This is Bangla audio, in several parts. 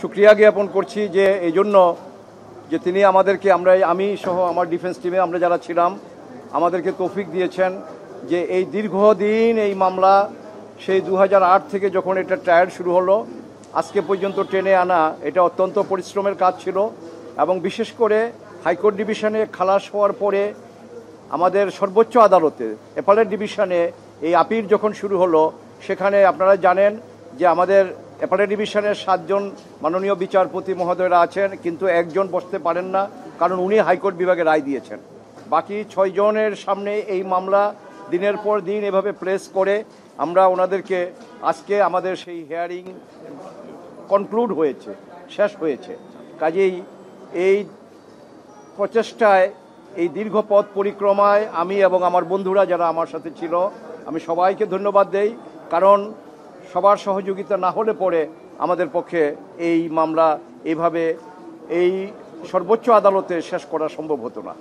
শুকরিয়া জ্ঞাপন করছি যে এই জন্য যে তিনি আমাদেরকে আমি সহ আমার ডিফেন্স টিমে আমরা যারা ছিলাম আমাদেরকে তৌফিক দিয়েছেন যে এই দীর্ঘদিন এই মামলা সেই 2008 থেকে যখন এটা ট্রায়াল শুরু হলো আজকে পর্যন্ত টেনে আনা এটা অত্যন্ত পরিশ্রমের কাজ ছিল এবং বিশেষ করে হাইকোর্ট ডিভিশনে খালাস হওয়ার পরে আমাদের সর্বোচ্চ আদালতে অ্যাপেলেট ডিভিশনে এই আপিল যখন শুরু হলো সেখানে আপনারা জানেন যে আমাদের অ্যাপেলেট ডিভিশনের 7 জন মাননীয় বিচারপতি মহোদয়রা আছেন, কিন্তু একজন বসতে পারেন না কারণ উনি হাইকোর্ট বিভাগে রায় দিয়েছেন। বাকি 6 জনের সামনে এই মামলা দিনের পর দিন এভাবে প্লেস করে আমরা ওনাদেরকে আজকে আমাদের সেই হিয়ারিং কনক্লুড হয়েছে, শেষ হয়েছে। কাজেই এই প্রচেষ্টায় এই দীর্ঘ পথ পরিক্রমায় আমি এবং আমার বন্ধুরা যারা আমার সাথে ছিল আমি সবাইকে ধন্যবাদ দেই, কারণ সবার সহযোগিতা না হলে পরে আমাদের পক্ষে এই মামলা এইভাবে এই সর্বোচ্চ আদালতে শেষ করা সম্ভব হতো না।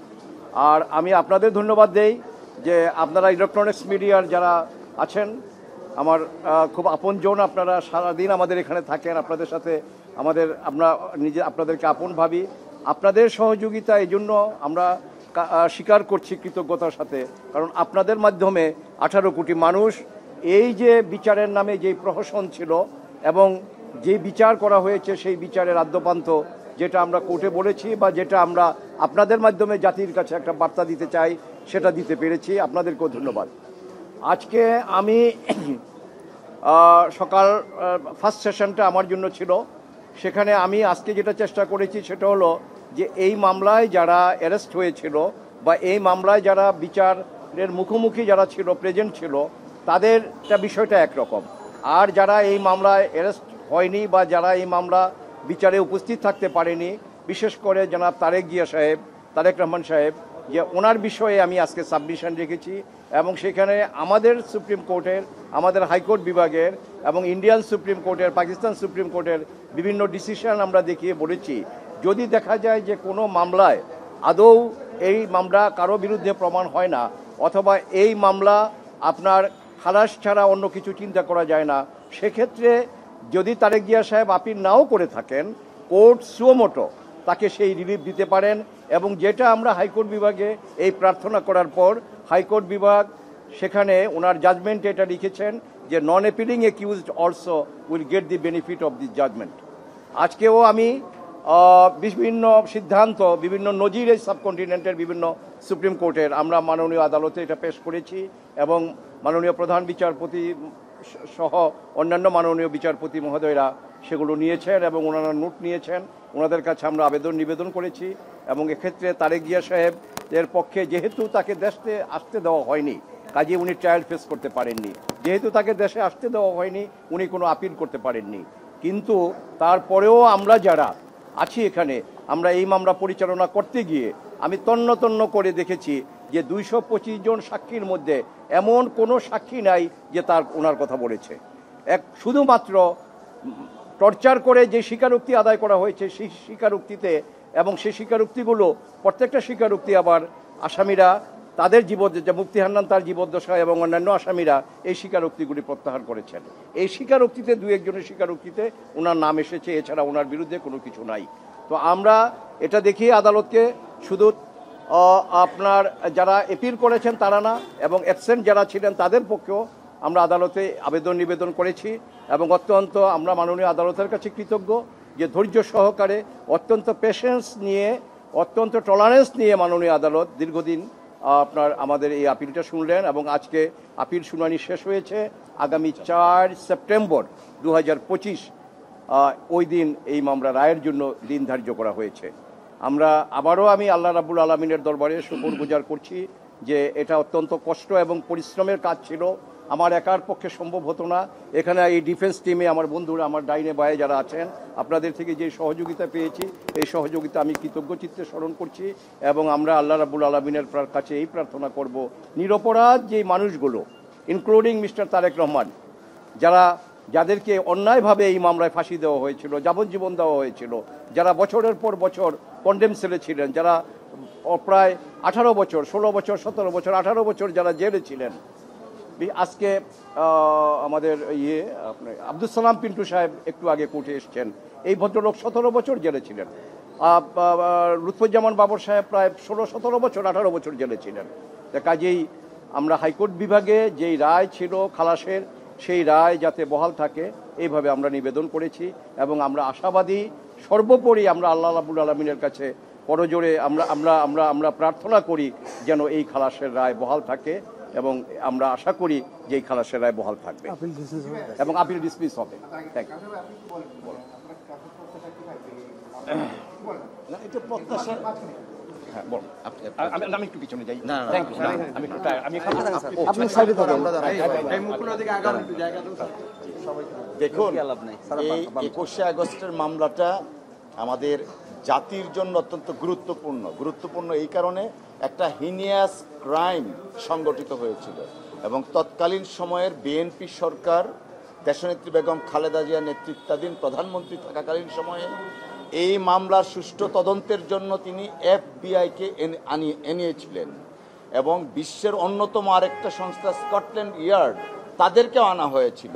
আর আমি আপনাদের ধন্যবাদ দেই যে আপনারা ইলেকট্রনিক্স মিডিয়ার যারা আছেন আমার খুব আপনজন, আপনারা সারাদিন আমাদের এখানে থাকেন, আপনাদের সাথে আমরা আপনাদেরকে আপন ভাবি। আপনাদের সহযোগিতা এই জন্য আমরা স্বীকার করছি কৃতজ্ঞতার সাথে, কারণ আপনাদের মাধ্যমে 18 কোটি মানুষ এই যে বিচারের নামে যে প্রহসন ছিল এবং যে বিচার করা হয়েছে সেই বিচারের আদ্যপান্ত যেটা আমরা কোর্টে বলেছি বা যেটা আমরা আপনাদের মাধ্যমে জাতির কাছে একটা বার্তা দিতে চাই সেটা দিতে পেরেছি। আপনাদেরকেও ধন্যবাদ। আজকে আমি সকাল ফার্স্ট সেশনটা আমার জন্য ছিল, সেখানে আমি আজকে যেটা চেষ্টা করেছি সেটা হলো যে এই মামলায় যারা অ্যারেস্ট হয়েছিল বা এই মামলায় যারা বিচারের মুখোমুখি যারা ছিল, প্রেজেন্ট ছিল, তাদেরটা বিষয়টা একরকম, আর যারা এই মামলায় অ্যারেস্ট হয়নি বা যারা এই মামলা বিচারে উপস্থিত থাকতে পারেনি, বিশেষ করে জনাব তারেক রহমান সাহেব, যে ওনার বিষয়ে আমি আজকে সাবমিশন রেখেছি এবং সেখানে আমাদের সুপ্রিম কোর্টের, আমাদের হাইকোর্ট বিভাগের এবং ইন্ডিয়ান সুপ্রিম কোর্টের, পাকিস্তান সুপ্রিম কোর্টের বিভিন্ন ডিসিশন আমরা দেখিয়ে বলেছি যদি দেখা যায় যে কোনো মামলায় আদৌ এই মামলা কারো বিরুদ্ধে প্রমাণ হয় না অথবা এই মামলা আপনার খালাস ছাড়া অন্য কিছু চিন্তা করা যায় না, সেক্ষেত্রে যদি তারেক জিয়া সাহেব আপিল নাও করে থাকেন কোর্ট সুমোটো তাকে সেই রিলিফ দিতে পারেন। এবং যেটা আমরা হাইকোর্ট বিভাগে এই প্রার্থনা করার পর হাইকোর্ট বিভাগ সেখানে ওনার জাজমেন্ট এটা লিখেছেন যে non appealing accused also will get the benefit of this judgement. আজকেও আমি বিভিন্ন সিদ্ধান্ত, বিভিন্ন নজির এই সাবকন্টিনেন্টের বিভিন্ন সুপ্রিম কোর্টের আমরা মাননীয় আদালতে এটা পেশ করেছি এবং মাননীয় প্রধান বিচারপতি সহ অন্যান্য মাননীয় বিচারপতি মহোদয়রা সেগুলো নিয়েছেন এবং ওনারা নোট নিয়েছেন। ওনাদের কাছে আমরা নিবেদন করেছি এবং এক্ষেত্রে তারেক জিয়া সাহেবের পক্ষে যেহেতু তাকে দেশে আসতে দেওয়া হয়নি কাজে উনি ট্রায়াল ফেস করতে পারেননি, যেহেতু তাকে দেশে আসতে দেওয়া হয়নি উনি কোনো আপিল করতে পারেননি, কিন্তু তারপরেও আমরা যারা আছি এখানে আমরা এই মামলা পরিচালনা করতে গিয়ে আমি তন্ন করে দেখেছি যে 225 জন সাক্ষীর মধ্যে এমন কোনো সাক্ষী নাই যে ওনার কথা বলেছে। শুধুমাত্র টর্চার করে যে স্বীকারোক্তি আদায় করা হয়েছে সেই স্বীকারোক্তিতে এবং সেই স্বীকারোক্তিগুলো প্রত্যেকটা স্বীকারোক্তি আবার আসামিরা তাদের যে মুফতি হান্নান তার জীবদ্দশা এবং অন্যান্য আসামিরা এই স্বীকারোক্তিগুলি প্রত্যাহার করেছেন। এই স্বীকারোক্তিতে 2-1 জনের স্বীকারোক্তিতে ওনার নাম এসেছে, এছাড়া ওনার বিরুদ্ধে কোনো কিছু নাই। তো আমরা এটা দেখিয়ে আদালতকে শুধু আপনার যারা অ্যাপিল করেছেন তারা না এবং অ্যাবসেন্ট যারা ছিলেন তাদের পক্ষেও আমরা আদালতে নিবেদন করেছি এবং অত্যন্ত আমরা মাননীয় আদালতের কাছে কৃতজ্ঞ যে ধৈর্য সহকারে অত্যন্ত পেশেন্স নিয়ে, অত্যন্ত টলারেন্স নিয়ে মাননীয় আদালত দীর্ঘদিন আমাদের এই আপিলটা শুনলেন এবং আজকে আপিল শুনানি শেষ হয়েছে। আগামী 4 সেপ্টেম্বর 2025 ওই দিন এই মামলা রায়ের জন্য দিন ধার্য করা হয়েছে। আমি আল্লাহ রাব্বুল আলামিনের দরবারে শুকরগুজার করছি যে এটা অত্যন্ত কষ্ট এবং পরিশ্রমের কাজ ছিল, আমার একার পক্ষে সম্ভব হতো না। এখানে এই ডিফেন্স টিমে আমার বন্ধুরা, আমার ডাইনে বায়ে যারা আছেন, আপনাদের থেকে যে সহযোগিতা পেয়েছি এই সহযোগিতা আমি কৃতজ্ঞ চিত্তে স্মরণ করছি এবং আমরা আল্লাহ রাব্বুল আলামিনের কাছে এই প্রার্থনা করব নিরপরাধ যে মানুষগুলো ইনক্লুডিং মিস্টার তারেক রহমান যাদেরকে অন্যায়ভাবে এই মামলায় ফাঁসি দেওয়া হয়েছিল, যাবজ্জীবন দেওয়া হয়েছিল, যারা বছরের পর বছর কন্ডেম সেলে ছিলেন, যারা প্রায় 18 বছর, 16 বছর, 17 বছর, 18 বছর যারা জেলে ছিলেন, আজকে আমাদের আপনার আব্দুল সালাম পিন্টু সাহেব একটু আগে কোর্টে এসছেন। এই ভদ্রলোক 17 বছর জেলে ছিলেন। লুৎফুজ্জামান বাবর সাহেব প্রায় 16-17 বছর 18 বছর জেলে ছিলেন। কাজেই আমরা হাইকোর্ট বিভাগে যেই রায় ছিল খালাসের, সেই রায় যাতে বহাল থাকে এইভাবে আমরা নিবেদন করেছি এবং আমরা আশাবাদী, সর্বোপরি আমরা আল্লাহ রাব্বুল আলামিনের কাছে করজোড়ে আমরা আমরা আমরা আমরা প্রার্থনা করি যেন এই খালাসের রায় বহাল থাকে এবং আমরা আশা করি যে এই খালাসের রায় বহাল থাকবে এবং আপিল ডিসমিস হবে। Thank you. না, এটা প্রত্যাশা। হ্যাঁ, বলুন। আমি একটু পিছনে যাই। Thank you. আপনি সাইডে থাকুন। দেখুন, এই 21শে আগস্টের মামলাটা আমাদের জাতির জন্য অত্যন্ত গুরুত্বপূর্ণ এই কারণে একটা হিনিয়াস ক্রাইম সংগঠিত হয়েছিল এবং তৎকালীন সময়ের বিএনপি সরকার দেশনেত্রী বেগম খালেদা জিয়া নেতৃত্বাধীন প্রধানমন্ত্রী থাকাকালীন সময়ে এই মামলার সুষ্ঠু তদন্তের জন্য তিনি এফবিআইকে এনেছিলেন এবং বিশ্বের অন্যতম আরেকটা সংস্থা স্কটল্যান্ড ইয়ার্ড তাদেরকেও আনা হয়েছিল।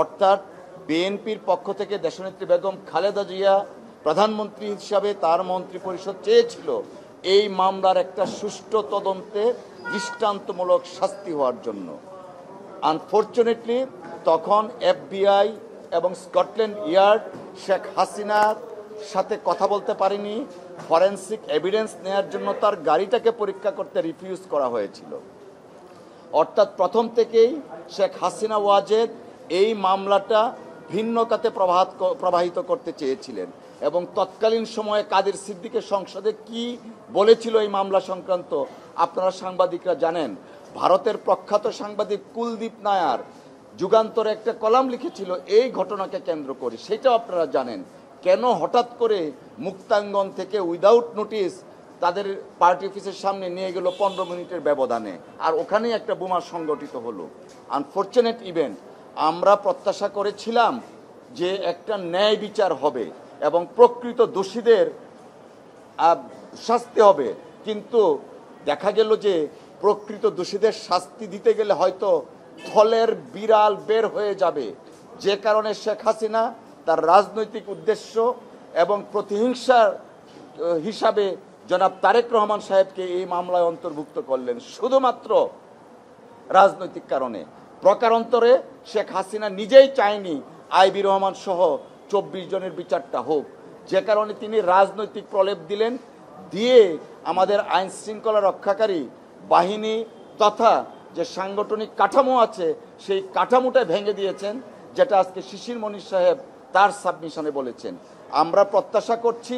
অর্থাৎ বিএনপির পক্ষ থেকে দেশনেত্রী বেগম খালেদা জিয়া প্রধানমন্ত্রী হিসাবে তার মন্ত্রী পরিষদ চেয়েছিল এই মামলার একটা সুষ্ঠু তদন্তে দৃষ্টান্তমূলক শাস্তি হওয়ার জন্য। আনফরচুনেটলি তখন এফবিআই এবং স্কটল্যান্ড ইয়ার্ড শেখ হাসিনার সাথে কথা বলতে পারেনি, ফরেনসিক এভিডেন্স নেওয়ার জন্য তার গাড়িটাকে পরীক্ষা করতে রিফিউজ করা হয়েছিল। অর্থাৎ প্রথম থেকেই শেখ হাসিনা ওয়াজেদ এই মামলাটা ভিন্ন খাতে প্রবাহিত করতে চেয়েছিলেন এবং তৎকালীন সময়ে কাদের সিদ্দিকের সংসদে কি বলেছিল এই মামলা সংক্রান্ত আপনারা সাংবাদিকরা জানেন। ভারতের প্রখ্যাত সাংবাদিক কুলদীপ নায়ার যুগান্তরে একটা কলাম লিখেছিল এই ঘটনাকে কেন্দ্র করে, সেটাও আপনারা জানেন। কেন হঠাৎ করে মুক্তাঙ্গন থেকে উইদাউট নোটিস তাদের পার্টি অফিসের সামনে নিয়ে গেল 15 মিনিটের ব্যবধানে, আর ওখানেই একটা বোমা সংগঠিত হলো। Unfortunate event. আমরা প্রত্যাশা করেছিলাম যে একটা ন্যায় বিচার হবে এবং প্রকৃত দোষীদের শাস্তি হবে, কিন্তু দেখা গেল যে প্রকৃত দোষীদের শাস্তি দিতে গেলে হয়তো থলের বিড়াল বের হয়ে যাবে, যে কারণে শেখ হাসিনা তার রাজনৈতিক উদ্দেশ্য এবং প্রতিহিংসার হিসাবে জনাব তারেক রহমান সাহেবকে এই মামলায় অন্তর্ভুক্ত করলেন শুধুমাত্র রাজনৈতিক কারণে। প্রকারান্তরে শেখ হাসিনা নিজেই চায়নি আইবি রহমান সহ 24 জনের বিচারটা হোক, যে কারণে তিনি রাজনৈতিক প্রলেপ দিলেন, দিয়ে আমাদের আইন শৃঙ্খলা রক্ষাকারী বাহিনী তথা যে সাংগঠনিক কাঠামো আছে সেই কাঠামোটা ভেঙে দিয়েছেন, যেটা আজকে শিশির মনির সাহেব তার সাবমিশনে বলেছেন। আমরা প্রত্যাশা করছি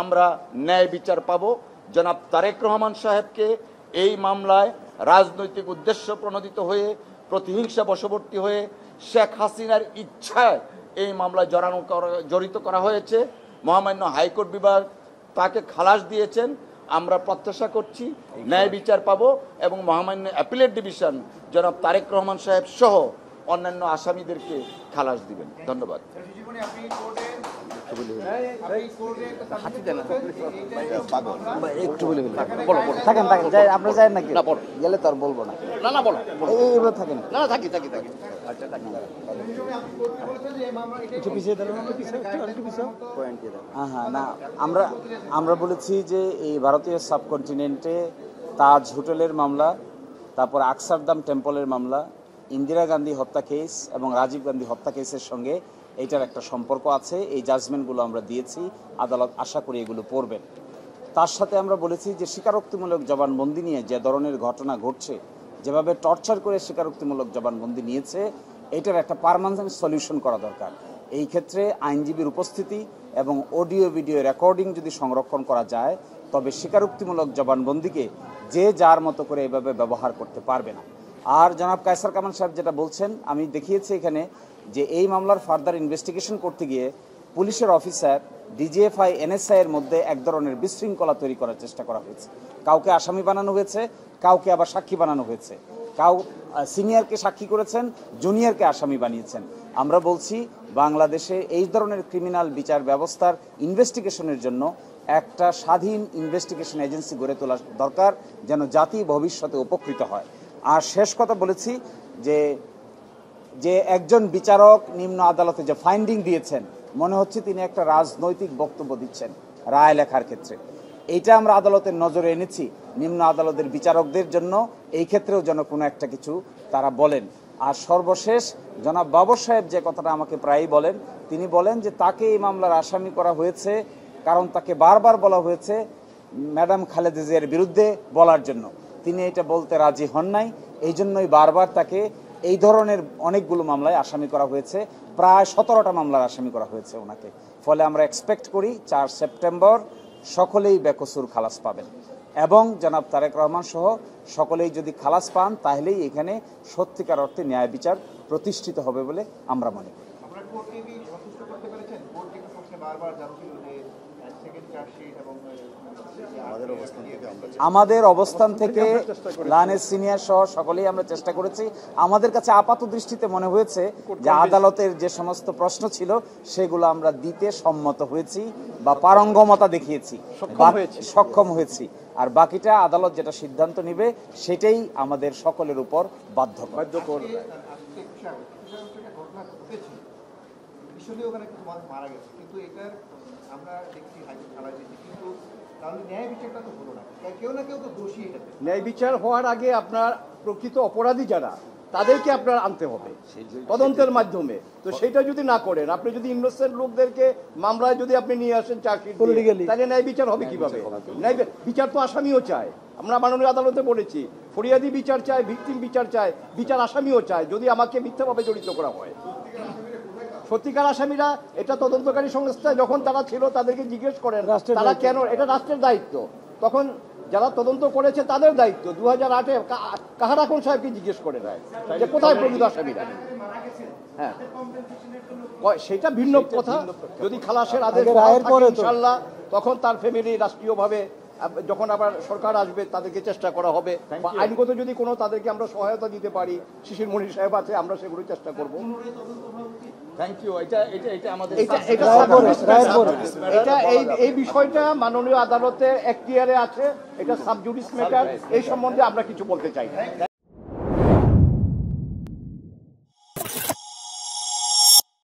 আমরা ন্যায় বিচার পাবো। জনাব তারেক রহমান সাহেবকে এই মামলায় রাজনৈতিক উদ্দেশ্য প্রণোদিত হয়ে প্রতিহিংসা বশবর্তী হয়ে শেখ হাসিনার ইচ্ছায় এই মামলায় জড়িত করা হয়েছে। মহামান্য হাইকোর্ট বিভাগ তাকে খালাস দিয়েছেন। আমরা প্রত্যাশা করছি ন্যায় বিচার পাবো এবং মহামান্য অ্যাপিলেট ডিভিশন জনাব তারেক রহমান সাহেব সহ অন্যান্য আসামিদেরকে খালাস দিবেন। ধন্যবাদ। একটু বলে থাকেন থাকেন যাই আপনারা যায় নাকি গেলে তো আর বলবো না। না না বলো এইভাবে থাকেন। না না থাকি থাকি থাকি। আচ্ছা থাকি। হ্যাঁ হ্যাঁ না আমরা বলেছি যে এই ভারতীয় সাবকন্টিনেন্টে তাজ হোটেলের মামলা, তারপর আকসারদাম টেম্পলের মামলা, ইন্দিরা গান্ধী হত্যা কেস এবং রাজীব গান্ধী হত্যা কেসের সঙ্গে এইটার একটা সম্পর্ক আছে। এই জাজমেন্টগুলো আমরা দিয়েছি, আদালত আশা করি এগুলো পড়বেন। তার সাথে আমরা বলেছি যে স্বীকারোক্তিমূলক জবানবন্দি নিয়ে যে ধরনের ঘটনা ঘটছে, যেভাবে টর্চার করে স্বীকারোক্তিমূলক জবানবন্দি নিয়েছে, এটার একটা পার্মানেন্ট সলিউশন করা দরকার। এই ক্ষেত্রে আইনজীবীর উপস্থিতি এবং অডিও ভিডিও রেকর্ডিং যদি সংরক্ষণ করা যায়, তবে স্বীকারোক্তিমূলক জবানবন্দিকে যে যার মতো করে এভাবে ব্যবহার করতে পারবে না। আর জনাব কায়সার কামাল সাহেব যেটা বলছেন, আমি দেখিয়েছি এখানে যে এই মামলার ফার্দার ইনভেস্টিগেশন করতে গিয়ে পুলিশের অফিসার, ডিজিএফআই, এনএসআই এর মধ্যে এক ধরনের বিশৃঙ্খলা তৈরি করার চেষ্টা করা হয়েছে। কাউকে আসামি বানানো হয়েছে, কাউকে আবার সাক্ষী বানানো হয়েছে। সিনিয়রকে সাক্ষী করেছেন, জুনিয়রকে আসামি বানিয়েছেন। আমরা বলছি বাংলাদেশে এই ধরনের ক্রিমিনাল বিচার ব্যবস্থার ইনভেস্টিগেশনের জন্য একটা স্বাধীন ইনভেস্টিগেশন এজেন্সি গড়ে তোলা দরকার, যেন জাতি ভবিষ্যতে উপকৃত হয়। আর শেষ কথা বলেছি, যে যে একজন বিচারক নিম্ন আদালতে যে ফাইন্ডিং দিয়েছেন, মনে হচ্ছে তিনি একটা রাজনৈতিক বক্তব্য দিচ্ছেন রায় লেখার ক্ষেত্রে। এইটা আমরা আদালতের নজরে এনেছি, নিম্ন আদালতের বিচারকদের জন্য এই ক্ষেত্রেও যেন কোনো একটা কিছু তারা বলেন। আর সর্বশেষ জনাব বাবর সাহেব যে কথাটা আমাকে প্রায়ই বলেন, তিনি বলেন যে তাকে এই মামলার আসামি করা হয়েছে কারণ তাকে বারবার বলা হয়েছে ম্যাডাম খালেদা জিয়ার বিরুদ্ধে বলার জন্য। তিনি এটা বলতে রাজি হন নাই, এই জন্যই বারবার তাকে এই ধরনের অনেকগুলো মামলায় আসামি করা হয়েছে, প্রায় 17টা মামলার আসামি করা হয়েছে ওনাকে। ফলে আমরা এক্সপেক্ট করি 4 সেপ্টেম্বর সকলেই বেকসুর খালাস পাবেন, এবং জনাব তারেক রহমান সহ সকলেই যদি খালাস পান তাহলেই এখানে সত্যিকার অর্থে ন্যায় বিচার প্রতিষ্ঠিত হবে বলে আমরা মনে করি। আমাদের অবস্থান থেকে লানের সিনিয়র সহ সকলেই আমরা চেষ্টা করেছি। আমাদের কাছে আপাত দৃষ্টিতে মনে হয়েছে যে আদালতের যে সমস্ত প্রশ্ন ছিল সেগুলো আমরা দিতে সম্মত হয়েছি বা পারঙ্গমতা দেখিয়েছি, সক্ষম হয়েছি। আর বাকিটা আদালত যেটা সিদ্ধান্ত নেবে সেটাই আমাদের সকলের উপর বাধ্যকর। ন্যায় বিচার হওয়ার আগে আপনার প্রকৃত অপরাধী যারা তাদেরকে আপনার আনতে হবে তদন্তের মাধ্যমে। তো সেটা যদি না করেন, আপনি যদি ইনোসেন্ট লোকদেরকে মামলায় যদি আপনি নিয়ে আসেন চাকরি, তাহলে ন্যায় বিচার হবে কিভাবে? ন্যায় বিচার তো আসামিও চায়। আমরা মাননীয় আদালতে বলেছি, ফরিয়াদি বিচার চায়, ভিকটিম বিচার চায়, বিচার আসামিও চায় যদি আমাকে মিথ্যাভাবে জড়িত করা হয়। সত্যিকার আসামিরা, এটা তদন্তকারী সংস্থা যখন তারা ছিল তাদেরকে জিজ্ঞেস করেন তারা কেন, এটা রাষ্ট্রের দায়িত্ব। তখন যারা তদন্ত করেছে তাদের দায়িত্ব। 2008-এ কাহারা কোন সাহেবকে জিজ্ঞেস করে নেয় যে কোথায় প্রকৃত আসামিরা। হ্যাঁ, সেটা ভিন্ন কথা। যদি খালাসের আদেশ ইনশাআল্লাহ তখন তার ফ্যামিলি রাষ্ট্রীয়ভাবে যখন আবার সরকার আসবে তাদেরকে চেষ্টা করা হবে, বা আইনগত যদি কোনো তাদেরকে আমরা সহায়তা দিতে পারি, শিশির মনির সাহেব আছে, আমরা সেগুলো চেষ্টা করবো। এই বিষয়টা মাননীয় আদালতের এখতিয়ারে আছে, এটা সাবজুডিস ম্যাটার, এই সম্বন্ধে আমরা কিছু বলতে চাই না।